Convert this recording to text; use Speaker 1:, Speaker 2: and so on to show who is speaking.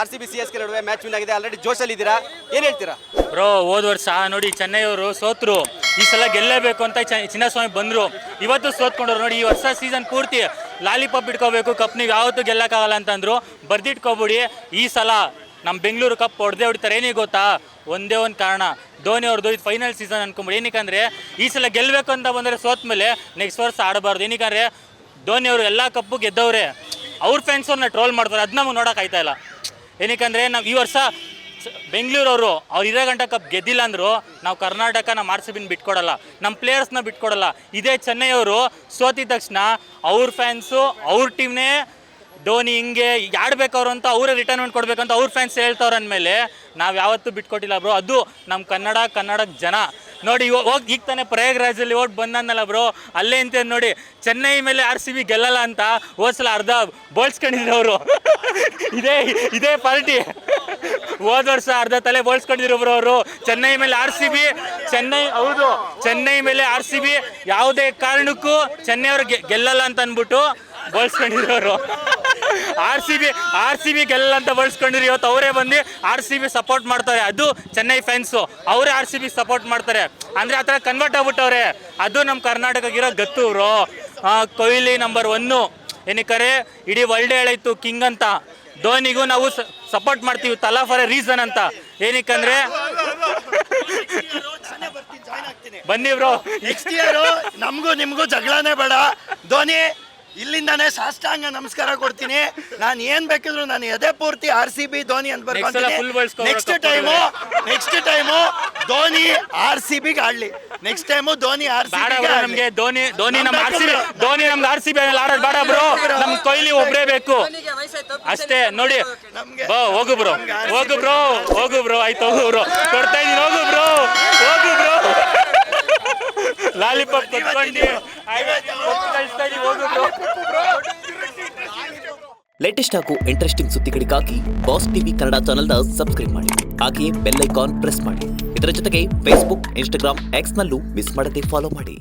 Speaker 1: RCB CSK ನಡುವೆ match win ಆಗಿದೆ. Already ಜೋಶಲ್ಲಿ ಇದ್ದೀರಾ, ಏನು ಹೇಳ್ತೀರಾ
Speaker 2: ಬ್ರೋ? ಹೋದ ವರ್ಷ ನೋಡಿ ಚೆನ್ನೈ ಅವರು ಸೋತರು, ಈ ಸಲ ಗೆಲ್ಲೇಬೇಕು ಅಂತ ಚಿನ್ನಸ್ವಾಮಿ ಬಂದರು, ಇವತ್ತು ಸೋತ್ಕೊಂಡ್ರು. ನೋಡಿ ಈ ವರ್ಷ ಸೀಸನ್ ಪೂರ್ತಿ ಲಾಲಿಪಾಪ್ ಇಟ್ಕೋಬೇಕು, ಕಪ್ನಿಗೆ ಯಾವತ್ತೂ ಗೆಲ್ಲಕ್ಕಾಗಲ್ಲ ಅಂತಂದ್ರು. ಬರ್ದಿಟ್ಕೊಬಿಡಿ, ಈ ಸಲ ನಮ್ಮ ಬೆಂಗಳೂರು ಕಪ್ ಹೊಡೆದೇ ಏನಿಗೆ ಗೊತ್ತಾ? ಒಂದೇ ಒಂದು ಕಾರಣ, ಧೋನಿ ಅವ್ರದ್ದು ಇದು ಫೈನಲ್ ಸೀಸನ್ ಅನ್ಕೊಂಬಿಡಿ. ಏನಕ್ಕಂದರೆ ಈ ಸಲ ಗೆಲ್ಲಬೇಕು ಅಂತ ಬಂದರೆ ಸೋತ ಮೇಲೆ ನೆಕ್ಸ್ಟ್ ವರ್ಷ ಆಡಬಾರ್ದು. ಏನಕ್ಕಂದರೆ ಧೋನಿ ಅವರು ಎಲ್ಲ ಕಪ್ಪು ಗೆದ್ದವ್ರೆ, ಅವ್ರ ಫ್ಯಾನ್ಸ್ ಅವ್ರನ್ನ ಟ್ರೋಲ್ ಮಾಡ್ತಾರೆ, ಅದು ನಮಗೆ ನೋಡೋಕ್ಕಾಯ್ತಾ ಇಲ್ಲ. ಏನಕ್ಕಂದರೆ ನಾವು ಈ ವರ್ಷ ಬೆಂಗಳೂರವರು ಅವ್ರು ಇರೋ ಗಂಟೆ ಕಪ್ ಗೆದ್ದಿಲ್ಲ ಅಂದರು, ನಾವು ಕರ್ನಾಟಕ ನಮ್ಮ RCB ಬಿಟ್ಕೊಡಲ್ಲ, ನಮ್ಮ ಪ್ಲೇಯರ್ಸ್ನ ಬಿಟ್ಕೊಡಲ್ಲ. ಇದೇ ಚೆನ್ನೈಯವರು ಸೋತಿದ ತಕ್ಷಣ ಅವ್ರ ಫ್ಯಾನ್ಸು ಅವ್ರ ಟೀಮ್ನೇ ಧೋನಿ ಹಿಂಗೆ ಆಡ್ಬೇಕವ್ರು ಅಂತ ಅವರೇ ರಿಟೈರ್ಮೆಂಟ್ ಕೊಡಬೇಕಂತ ಅವ್ರ ಫ್ಯಾನ್ಸ್ ಹೇಳ್ತವ್ರ ಅಂದಮೇಲೆ ನಾವು ಯಾವತ್ತೂ ಬಿಟ್ಕೊಟ್ಟಿಲ್ಲ ಬ್ರೋ. ಅದು ನಮ್ಮ ಕನ್ನಡದ ಜನ ನೋಡಿ. ಹೋಗಿ ಈಗ ತಾನೇ ಪ್ರಯಾಗ್ರಾಜಲ್ಲಿ ಓಟ್ ಬಂದಲ್ಲ ಬ್ರೋ, ಅಲ್ಲೇ ಅಂತ ನೋಡಿ ಚೆನ್ನೈ ಮೇಲೆ RCB ಗೆಲ್ಲಲ್ಲ ಅಂತ ಹೋದ್ಸಲ ಅರ್ಧ ಬೋಳ್ಸ್ಕೊಂಡಿದ್ರು ಅವರು. ಇದೇ ಪಾರ್ಟಿ ಹೋದ ವರ್ಷ ಅರ್ಧ ತಲೆ ಬೋಳ್ಸ್ಕೊಂಡಿದ್ರು ಬ್ರೋ ಅವರು. ಚೆನ್ನೈ ಮೇಲೆ RCB ಯಾವುದೇ ಕಾರಣಕ್ಕೂ ಚೆನ್ನೈ ಅವರು ಗೆಲ್ಲಲ್ಲ ಅಂತ ಅಂದ್ಬಿಟ್ಟು ಬೋಳ್ಸ್ಕೊಂಡಿದ್ರು ಅವರು. RCB ಗೆಲ್ಲ ಅಂತ ಬಳಸ್ಕೊಂಡಿರಿ. ಇವತ್ತು ಅವರೇ ಬಂದು RCB ಸಪೋರ್ಟ್ ಮಾಡ್ತಾರೆ. ಅದು ಚೆನ್ನೈ ಫ್ಯಾನ್ಸು ಅವರೇ RCB ಸಪೋರ್ಟ್ ಮಾಡ್ತಾರೆ ಅಂದರೆ ಆ ಥರ ಕನ್ವರ್ಟ್ ಆಗ್ಬಿಟ್ಟವ್ರೆ. ಅದು ನಮ್ಮ ಕರ್ನಾಟಕಕ್ಕಿರೋ ಗತ್ತು ಬ್ರೋ. ಕೊಹ್ಲಿ ನಂಬರ್ 1, ಏನಕ್ಕರೆ ಇಡೀ ವರ್ಲ್ಡ್ ಹೇಳಾಯ್ತು ಕಿಂಗ್ ಅಂತ. ಧೋನಿಗೂ ನಾವು ಸಪೋರ್ಟ್ ಮಾಡ್ತೀವಿ, ತಲಾ ಫಾರ್ ಎ ರೀಸನ್ ಅಂತ. ಏನಕ್ಕಂದ್ರೆ ಬನ್ನಿ ಬ್ರೋ,
Speaker 3: ನೆಕ್ಸ್ಟ್ ಇಯರ್ ನಮಗೂ ನಿಮಗೂ ಜಗಳನೇ ಬೇಡ. ಧೋನಿ ಇಲ್ಲಿಂದಾನೇ ಸಾಷ್ಟಾಂಗ ನಮಸ್ಕಾರ ಕೊಡ್ತೀನಿ. ನಾನು ಏನ್ ಬೇಕಿದ್ರು ನಾನು ಎದೆ ಪೂರ್ತಿ RCB ಧೋನಿ ಅಂತ ಬರ್ಕೊಂತೀನಿ. ನೆಕ್ಸ್ಟ್ ಟೈಮು ಧೋನಿ RCBಗೆ ಆಡ್ಲಿ. ನೆಕ್ಸ್ಟ್ ಟೈಮು ಧೋನಿ
Speaker 2: ನಮ್ಗೆ ಧೋನಿ ನಮ್ಗೆ RCB ಆಡೋದು ಬೇಡ ಬ್ರೋ. ನಮ್ ಕೊಹ್ಲಿ ಒಬ್ರೇ ಬೇಕು ಅಷ್ಟೇ. ನೋಡಿ ಹೋಗು ಬ್ರೋ ಆಯ್ತು, ಹೋಗು ಬ್ರೋ, ಕೊಡ್ತಾ ಇದೀನಿ, ಹೋಗು ಬ್ರೋ. ಲಾಲಿಪಾಪ್ ಕೊಟ್ಕೊಂಡು ಹೋಗು ಬ್ರೋ.
Speaker 4: ಲೇಟೆಸ್ಟ್ ಹಾಗೂ ಇಂಟ್ರೆಸ್ಟಿಂಗ್ ಸುದ್ದಿಗಳಿಗಾಗಿ ಬಾಸ್ ಟಿವಿ ಕನ್ನಡ ಚಾನೆಲ್ನ ಸಬ್ಸ್ಕ್ರೈಬ್ ಮಾಡಿ. ಹಾಗೆಯೇ ಬೆಲ್ ಐಕಾನ್ ಪ್ರೆಸ್ ಮಾಡಿ. ಇದರ ಜೊತೆಗೆ ಫೇಸ್ಬುಕ್, ಇನ್ಸ್ಟಾಗ್ರಾಮ್, ಎಕ್ಸ್ನಲ್ಲೂ ಮಿಸ್ ಮಾಡದೆ ಫಾಲೋ ಮಾಡಿ.